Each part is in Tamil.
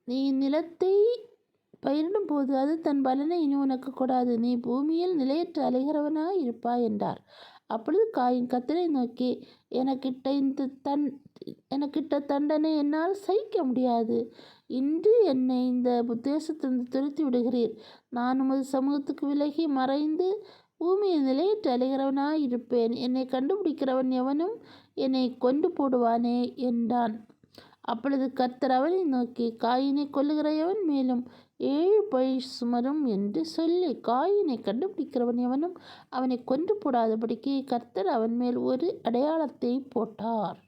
நீ நிலத்தை பயிரிடும் போது அது தன் பலனை இனி உனக்கு கொடாது. நீ பூமியில் நிலையற்று அலைகிறவனாய் இருப்பாய் என்றார். அப்பொழுது காயின் கர்த்தரை நோக்கி, எனக்கிட்ட தண்டனை என்னால் சகிக்க முடியாது. இன்று என்னை இந்த தேசத்திலிருந்து துரத்தி விடுகிறீர். நான் உமது சமூகத்துக்கு விலகி மறைந்து பூமியில் நிலையற்று அலைகிறவனாய் இருப்பேன். என்னை கண்டுபிடிக்கிறவன் எவனும் என்னை கொண்டு போடுவானே என்றான். அப்பொழுது கர்த்தர் அவனை நோக்கி, காயினை கொல்லுகிற எவன் மேலும் 7 பழி சுமரும் என்று சொல்லி, காயினை கண்டுபிடிக்கிறவன் எவனும் அவனை கொன்று போடாதபடிக்கு கர்த்தர் அவன் மேல் ஒரு அடையாளத்தை போட்டார்.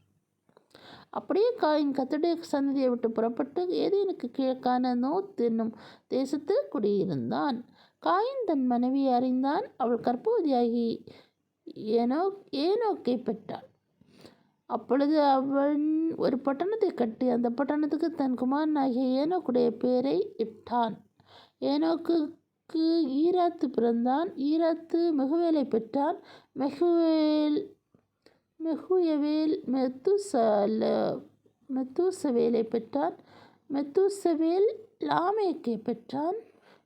அப்படியே காயின் கர்த்தருடைய சன்னதியை விட்டு புறப்பட்டு ஏதேனுக்கு கிழக்கான நோத் என்னும் தேசத்தில் குடியிருந்தான். காயின் தன் மனைவியை அறிந்தான். அவள் கர்ப்பவதியாகி ஏனோக்கை பெற்றாள். அப்பொழுது அவன் ஒரு பட்டணத்தை கட்டி அந்த பட்டணத்துக்கு தன் குமாரனாகிய ஏனோக்குடைய பெயரை இட்டான். ஏனோக்குக்கு ஈராத்து பிறந்தான். ஈராத்து மெகுவேலை பெற்றான். மெகுயவேல் மெத்தூசவேலை பெற்றான். மெத்தூசவேல் லாமேக்கை பெற்றான்.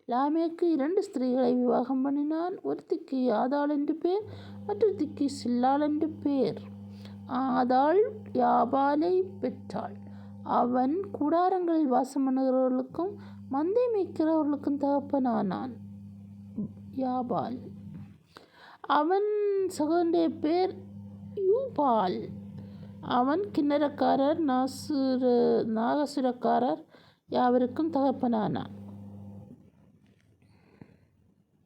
லாமேக்கு 2 ஸ்திரீகளை விவாகம் பண்ணினான். ஒருத்திக்கு ஆதாள் என்று பேர், மற்றொருத்திக்கு சில்லாள் என்று பேர். ஆதாள் யாபாலை பெற்றாள். அவன் கூடாரங்களில் வாசம் பண்ணுகிறவர்களுக்கும் மந்தை மேய்க்கிறவர்களுக்கும் தகப்பனானான். யாபால். அவன் சகோதரனுடைய பேர் யூபால். அவன் கின்னரக்காரர் நாகசுரக்காரர் யாவருக்கும் தகப்பனானான்.